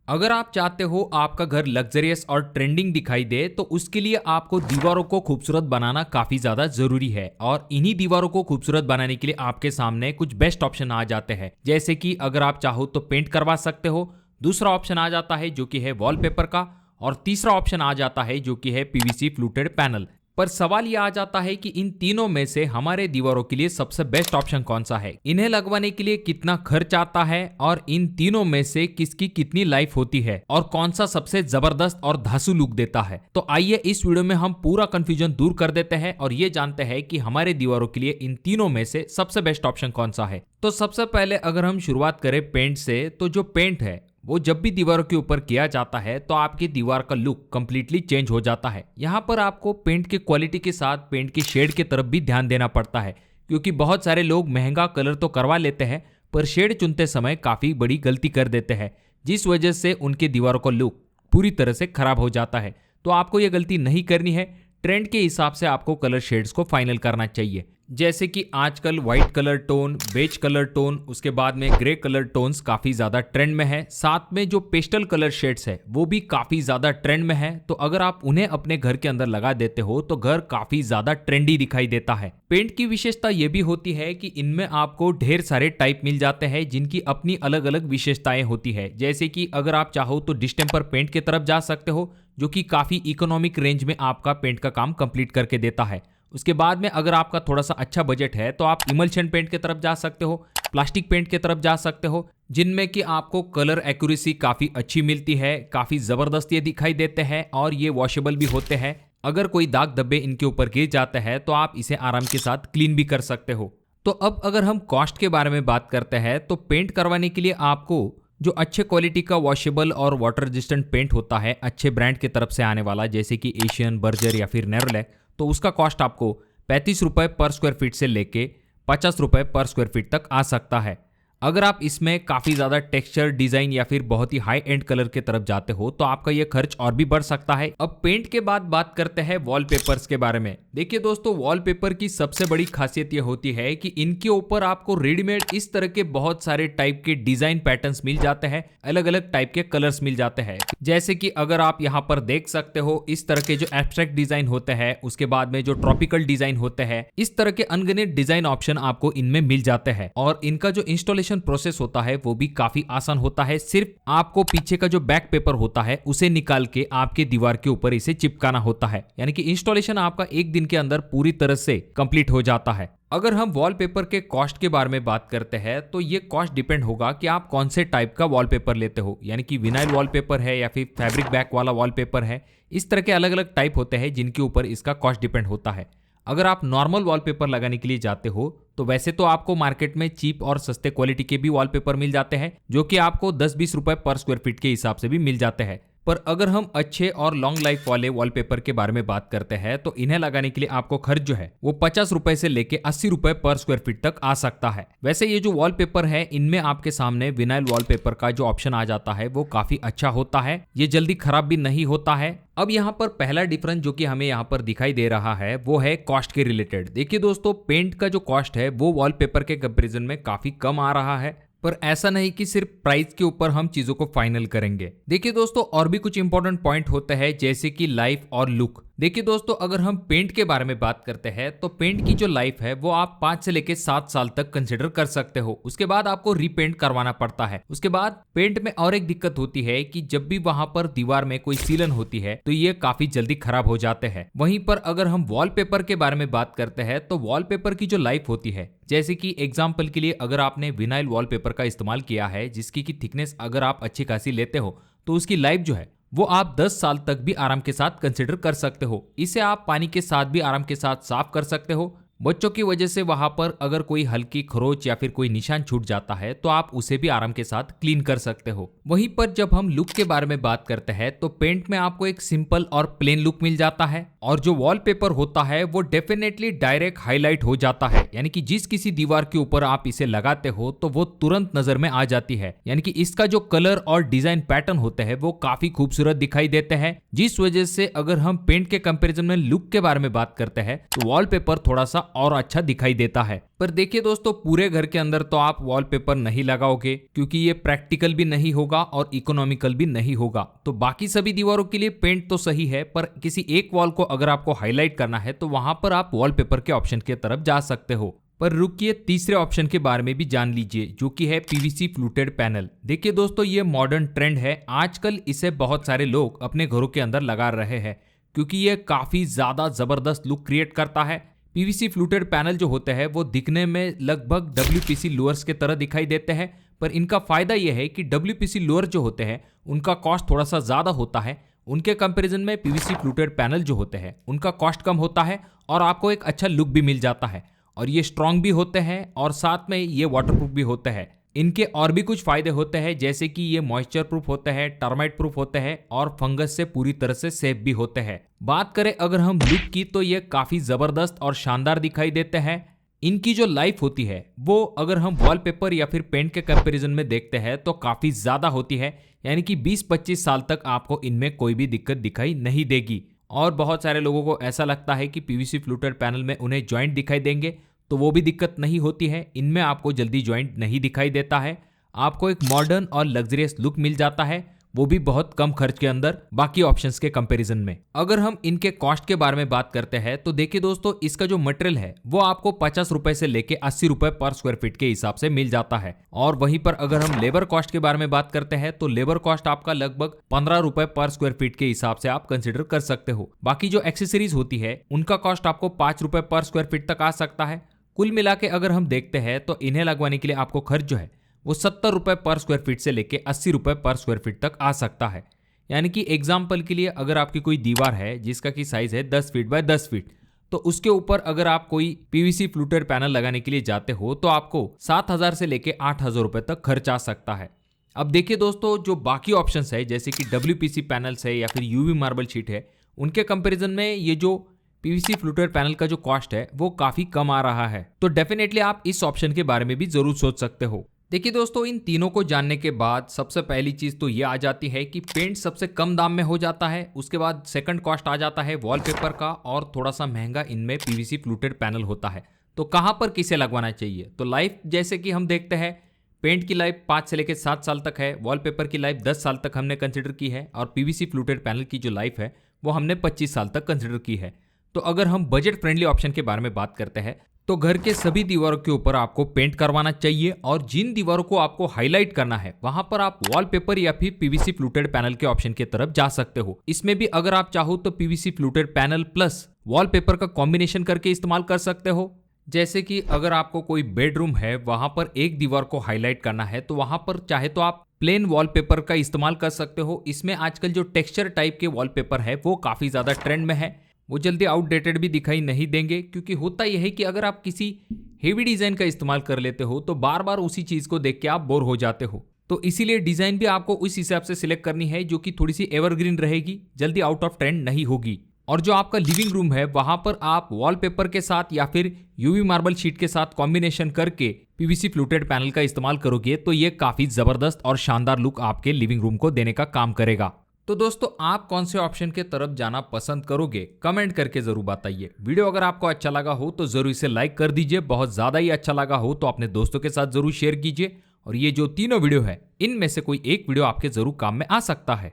अगर आप चाहते हो आपका घर लग्जरियस और ट्रेंडिंग दिखाई दे तो उसके लिए आपको दीवारों को खूबसूरत बनाना काफी ज्यादा जरूरी है। और इन्हीं दीवारों को खूबसूरत बनाने के लिए आपके सामने कुछ बेस्ट ऑप्शन आ जाते हैं, जैसे कि अगर आप चाहो तो पेंट करवा सकते हो। दूसरा ऑप्शन आ जाता है जो कि है वॉलपेपर का। और तीसरा ऑप्शन आ जाता है जो कि है पीवीसी फ्लूटेड पैनल। पर सवाल यह आ जाता है कि इन तीनों में से हमारे दीवारों के लिए सबसे बेस्ट ऑप्शन कौन सा है, इन्हें लगवाने के लिए कितना खर्च आता है और इन तीनों में से किसकी कितनी लाइफ होती है और कौन सा सबसे जबरदस्त और धांसू लुक देता है। तो आइए इस वीडियो में हम पूरा कंफ्यूजन दूर कर देते हैं और ये जानते हैं कि हमारे दीवारों के लिए इन तीनों में से सबसे बेस्ट ऑप्शन कौन सा है। तो सबसे पहले अगर हम शुरुआत करें पेंट से, तो जो पेंट है वो जब भी दीवारों के ऊपर किया जाता है तो आपकी दीवार का लुक कंप्लीटली चेंज हो जाता है। यहाँ पर आपको पेंट की क्वालिटी के साथ पेंट की शेड की तरफ भी ध्यान देना पड़ता है, क्योंकि बहुत सारे लोग महंगा कलर तो करवा लेते हैं पर शेड चुनते समय काफी बड़ी गलती कर देते हैं, जिस वजह से उनके दीवारों का लुक पूरी तरह से खराब हो जाता है। तो आपको ये गलती नहीं करनी है। ट्रेंड के हिसाब से आपको कलर शेड्स को फाइनल करना चाहिए, जैसे कि आजकल white colour tone, beige colour tone, उसके बाद में ग्रे कलर टोन्स काफी ज्यादा ट्रेंड में है। साथ में जो पेस्टल कलर शेड्स है वो भी काफी ज्यादा ट्रेंड में है। तो अगर आप उन्हें अपने घर के अंदर लगा देते हो तो घर काफी ज्यादा ट्रेंडी दिखाई देता है। पेंट की विशेषता ये भी होती है कि इनमें आपको ढेर सारे टाइप मिल जाते हैं जिनकी अपनी अलग अलग विशेषताएं होती है। जैसे कि अगर आप चाहो तो डिस्टेम्पर पेंट की तरफ जा सकते हो, जो कि काफी इकोनॉमिक रेंज में आपका पेंट का काम कंप्लीट करके देता है। उसके बाद में अगर आपका थोड़ा सा अच्छा बजट है तो आप इमल्शन पेंट की तरफ जा सकते हो, प्लास्टिक पेंट की तरफ जा सकते हो, जिनमें कि आपको कलर एक्यूरेसी काफी अच्छी मिलती है, काफी जबरदस्त ये दिखाई देते हैं और ये वॉशेबल भी होते हैं। अगर कोई दाग धब्बे इनके ऊपर गिर जाते हैं तो आप इसे आराम के साथ क्लीन भी कर सकते हो। तो अब अगर हम कॉस्ट के बारे में बात करते हैं तो पेंट करवाने के लिए आपको जो अच्छे क्वालिटी का वॉशेबल और वाटर रेजिस्टेंट पेंट होता है अच्छे ब्रांड की तरफ से आने वाला, जैसे कि एशियन, बर्जर या फिर नेरोलैक, तो उसका कॉस्ट आपको 35 रुपए पर स्क्वायर फीट से लेके 50 रुपए पर स्क्वायर फीट तक आ सकता है। अगर आप इसमें काफ़ी ज़्यादा टेक्सचर, डिज़ाइन या फिर बहुत ही हाई एंड कलर की तरफ जाते हो तो आपका ये खर्च और भी बढ़ सकता है। अब पेंट के बाद बात करते हैं वॉलपेपर्स के बारे में। देखिए दोस्तों, वॉलपेपर की सबसे बड़ी खासियत ये होती है कि इनके ऊपर आपको रेडीमेड इस तरह के बहुत सारे टाइप के डिज़ाइन पैटर्न्स मिल जाते हैं, अलग अलग टाइप के कलर्स मिल जाते हैं। जैसे कि अगर आप यहाँ पर देख सकते हो, इस तरह के जो एब्स्ट्रैक्ट डिज़ाइन होते हैं, उसके बाद में जो ट्रॉपिकल डिज़ाइन होते हैं, इस तरह के अनगिनत डिज़ाइन ऑप्शन आपको इनमें मिल जाते हैं। और इनका जो इंस्टॉलेशन प्रोसेस होता है वो भी काफी आसान होता है। सिर्फ आपको पीछे का जो बैक पेपर होता है उसे निकाल के आपके दीवार के ऊपर इसे चिपकाना होता है, यानी कि इंस्टॉलेशन आपका एक दिन के अंदर पूरी तरह से कंप्लीट हो जाता है। अगर हम वॉलपेपर के कॉस्ट के बारे में बात करते हैं तो ये कॉस्ट डिपेंड होगा कि आप कौन से टाइप का वॉलपेपर लेते हो, यानी कि विनाइल वॉलपेपर है या फिर फैब्रिक बैक वाला वॉलपेपर है। इस तरह के अलग अलग टाइप होते हैं जिनके ऊपर इसका कॉस्ट डिपेंड होता है। अगर आप नॉर्मल वॉलपेपर लगाने के लिए जाते हो तो वैसे तो आपको मार्केट में चीप और सस्ते क्वालिटी के भी वॉलपेपर मिल जाते हैं, जो कि आपको 10-20 रुपए पर स्क्वायर फीट के हिसाब से भी मिल जाते हैं। पर अगर हम अच्छे और लॉन्ग लाइफ वाले वॉलपेपर के बारे में बात करते हैं तो इन्हें लगाने के लिए आपको खर्च जो है वो 50 रुपए से लेके 80 रुपए पर स्क्वायर फीट तक आ सकता है। वैसे ये जो वॉलपेपर है इनमें आपके सामने विनाइल वॉलपेपर का जो ऑप्शन आ जाता है वो काफी अच्छा होता है, ये जल्दी खराब भी नहीं होता है। अब यहाँ पर पहला डिफरेंस जो कि हमें यहाँ पर दिखाई दे रहा है वो है कॉस्ट के रिलेटेड। देखिए दोस्तों, पेंट का जो कॉस्ट है वो वॉलपेपर के कंपैरिजन में काफी कम आ रहा है, पर ऐसा नहीं कि सिर्फ प्राइस के ऊपर हम चीजों को फाइनल करेंगे। देखिए दोस्तों, और भी कुछ इंपॉर्टेंट पॉइंट होते हैं जैसे कि लाइफ और लुक। देखिए दोस्तों, अगर हम पेंट के बारे में बात करते हैं तो पेंट की जो लाइफ है वो आप 5 से लेके 7 साल तक कंसिडर कर सकते हो। उसके बाद आपको रीपेंट करवाना पड़ता है। उसके बाद पेंट में और एक दिक्कत होती है कि जब भी वहां पर दीवार में कोई सीलन होती है तो ये काफी जल्दी खराब हो जाते हैं। वहीं पर अगर हम वॉलपेपर के बारे में बात करते हैं तो वॉलपेपर की जो लाइफ होती है, जैसे कि एग्जाम्पल के लिए अगर आपने विनाइल वॉलपेपर का इस्तेमाल किया है जिसकी की थिकनेस अगर आप अच्छी खासी लेते हो तो उसकी लाइफ जो है वो आप 10 साल तक भी आराम के साथ कंसिडर कर सकते हो। इसे आप पानी के साथ भी आराम के साथ साफ कर सकते हो। बच्चों की वजह से वहां पर अगर कोई हल्की खरोच या फिर कोई निशान छूट जाता है तो आप उसे भी आराम के साथ क्लीन कर सकते हो। वहीं पर जब हम लुक के बारे में बात करते हैं तो पेंट में आपको एक सिंपल और प्लेन लुक मिल जाता है, और जो वॉलपेपर होता है वो डेफिनेटली डायरेक्ट हाईलाइट हो जाता है, यानी कि जिस किसी दीवार के ऊपर आप इसे लगाते हो तो वो तुरंत नजर में आ जाती है। यानी कि इसका जो कलर और डिजाइन पैटर्न होते हैं वो काफी खूबसूरत दिखाई देते हैं, जिस वजह से अगर हम पेंट के कंपैरिजन में लुक के बारे में बात करते हैं तो वॉलपेपर थोड़ा सा और अच्छा दिखाई देता है। पर देखिए दोस्तों, पूरे घर के अंदर तो आप वॉलपेपर नहीं लगाओगे क्योंकि ये प्रैक्टिकल भी नहीं होगा और इकोनॉमिकल भी नहीं होगा। तो बाकी सभी दीवारों के लिए पेंट तो सही है, पर किसी एक वॉल को अगर आपको हाईलाइट करना है तो वहां पर आप वॉलपेपर के ऑप्शन की तरफ जा सकते हो। पर रुकिए, तीसरे ऑप्शन के बारे में भी जान लीजिए, जो कि है पीवीसी फ्लूटेड पैनल। देखिए दोस्तों, ये मॉडर्न ट्रेंड है, आजकल इसे बहुत सारे लोग अपने घरों के अंदर लगा रहे हैं क्योंकि ये काफी ज्यादा जबरदस्त लुक क्रिएट करता है। पीवीसी फ्लूटेड पैनल जो होते हैं वो दिखने में लगभग डब्ल्यूपीसी लोअर्स के तरह दिखाई देते हैं, पर इनका फायदा यह है कि डब्ल्यूपीसी लोअर जो होते हैं उनका कॉस्ट थोड़ा सा ज्यादा होता है। उनके कंपैरिजन में पीवीसी फ्लूटेड पैनल जो होते हैं उनका कॉस्ट कम होता है और आपको एक अच्छा लुक भी मिल जाता है। और ये स्ट्रांग भी होते हैं और साथ में ये वाटरप्रूफ भी होते हैं। इनके और भी कुछ फायदे होते हैं, जैसे कि ये मॉइस्चर प्रूफ होते हैं, टर्माइट प्रूफ होते हैं और फंगस से पूरी तरह से सेफ भी होते हैं। बात करें अगर हम लुक की, तो ये काफी जबरदस्त और शानदार दिखाई देते हैं। इनकी जो लाइफ होती है वो अगर हम वॉलपेपर या फिर पेंट के कंपैरिजन में देखते हैं तो काफी ज्यादा होती है, यानी कि 20-25 साल तक आपको इनमें कोई भी दिक्कत दिखाई नहीं देगी। और बहुत सारे लोगों को ऐसा लगता है कि पीवीसी फ्लूटेड पैनल में उन्हें जॉइंट दिखाई देंगे, तो वो भी दिक्कत नहीं होती है, इनमें आपको जल्दी जॉइंट नहीं दिखाई देता है। आपको एक मॉडर्न और लग्जरियस लुक मिल जाता है, वो भी बहुत कम खर्च के अंदर बाकी ऑप्शंस के कंपैरिजन में। अगर हम इनके कॉस्ट के बारे में बात करते हैं तो देखिए दोस्तों, इसका जो मटेरियल है वो आपको 50 रुपए से लेके 80 रुपए पर स्क्वायर फीट के हिसाब से मिल जाता है। और वहीं पर अगर हम लेबर कॉस्ट के बारे में बात करते हैं तो लेबर कॉस्ट आपका लगभग 15 रुपए पर स्क्वायर फीट के हिसाब से आप कंसिडर कर सकते हो। बाकी जो एक्सेसरीज होती है उनका कॉस्ट आपको 5 रुपए पर स्क्वायर फीट तक आ सकता है। कुल मिला के अगर हम देखते हैं तो इन्हें लगवाने के लिए आपको खर्च जो है वो 70 रुपए पर स्क्वायर फीट से लेके 80 रुपए पर स्क्वायर फीट तक आ सकता है। यानी कि एग्जाम्पल के लिए अगर आपकी कोई दीवार है जिसका की साइज है 10 फीट बाय 10 फीट, तो उसके ऊपर अगर आप कोई पीवीसी फ्लूटेड पैनल लगाने के लिए जाते हो तो आपको 7,000 से लेके 8,000 रुपए तक खर्च आ सकता है। अब देखिए दोस्तों, जो बाकी ऑप्शंस है जैसे कि डब्ल्यूपीसी पैनल्स है या फिर यूवी मार्बल शीट है, उनके कंपेरिजन में ये जो पीवीसी फ्लूटेड पैनल का जो कॉस्ट है वो काफी कम आ रहा है। तो डेफिनेटली आप इस ऑप्शन के बारे में भी जरूर सोच सकते हो। देखिए दोस्तों, इन तीनों को जानने के बाद सबसे पहली चीज तो ये आ जाती है कि पेंट सबसे कम दाम में हो जाता है। उसके बाद सेकंड कॉस्ट आ जाता है वॉलपेपर का और थोड़ा सा महंगा इनमें पीवीसी फ्लूटेड पैनल होता है। तो कहां पर किसे लगवाना चाहिए? तो लाइफ जैसे कि हम देखते हैं, पेंट की लाइफ 5 से लेकर 7 साल तक है, वॉलपेपर की लाइफ 10 साल तक हमने कंसिडर की है और पीवीसी फ्लूटेड पैनल की जो लाइफ है वो हमने 25 साल तक कंसिडर की है। तो अगर हम बजट फ्रेंडली ऑप्शन के बारे में बात करते हैं तो घर के सभी दीवारों के ऊपर आपको पेंट करवाना चाहिए और जिन दीवारों को आपको हाईलाइट करना है वहां पर आप वॉलपेपर या फिर पीवीसी फ्लूटेड पैनल के ऑप्शन की तरफ जा सकते हो। इसमें भी अगर आप चाहो तो PVC fluted panel plus wallpaper का कॉम्बिनेशन करके इस्तेमाल कर सकते हो। जैसे कि अगर आपको कोई बेडरूम है वहां पर एक दीवार को हाईलाइट करना है तो वहां पर चाहे तो आप प्लेन वॉलपेपर का इस्तेमाल कर सकते हो। इसमें आजकल जो टेक्सचर टाइप के वॉलपेपर है वो काफी ज्यादा ट्रेंड में है, वो जल्दी आउटडेटेड भी दिखाई नहीं देंगे, क्योंकि होता यह है कि अगर आप किसी हेवी डिजाइन का इस्तेमाल कर लेते हो तो बार बार उसी चीज को देख के आप बोर हो जाते हो। तो इसीलिए डिजाइन भी आपको उस हिसाब से सिलेक्ट करनी है जो कि थोड़ी सी एवरग्रीन रहेगी, जल्दी आउट ऑफ ट्रेंड नहीं होगी। और जो आपका लिविंग रूम है वहां पर आप वॉलपेपर के साथ या फिर यूवी मार्बल शीट के साथ कॉम्बिनेशन करके पीवीसी फ्लूटेड पैनल का इस्तेमाल करोगे तो ये काफी जबरदस्त और शानदार लुक आपके लिविंग रूम को देने का काम करेगा। तो दोस्तों, आप कौन से ऑप्शन के तरफ जाना पसंद करोगे कमेंट करके जरूर बताइए। वीडियो अगर आपको अच्छा लगा हो तो जरूर इसे लाइक कर दीजिए, बहुत ज्यादा ही अच्छा लगा हो तो अपने दोस्तों के साथ जरूर शेयर कीजिए। और ये जो तीनों वीडियो है इनमें से कोई एक वीडियो आपके जरूर काम में आ सकता है।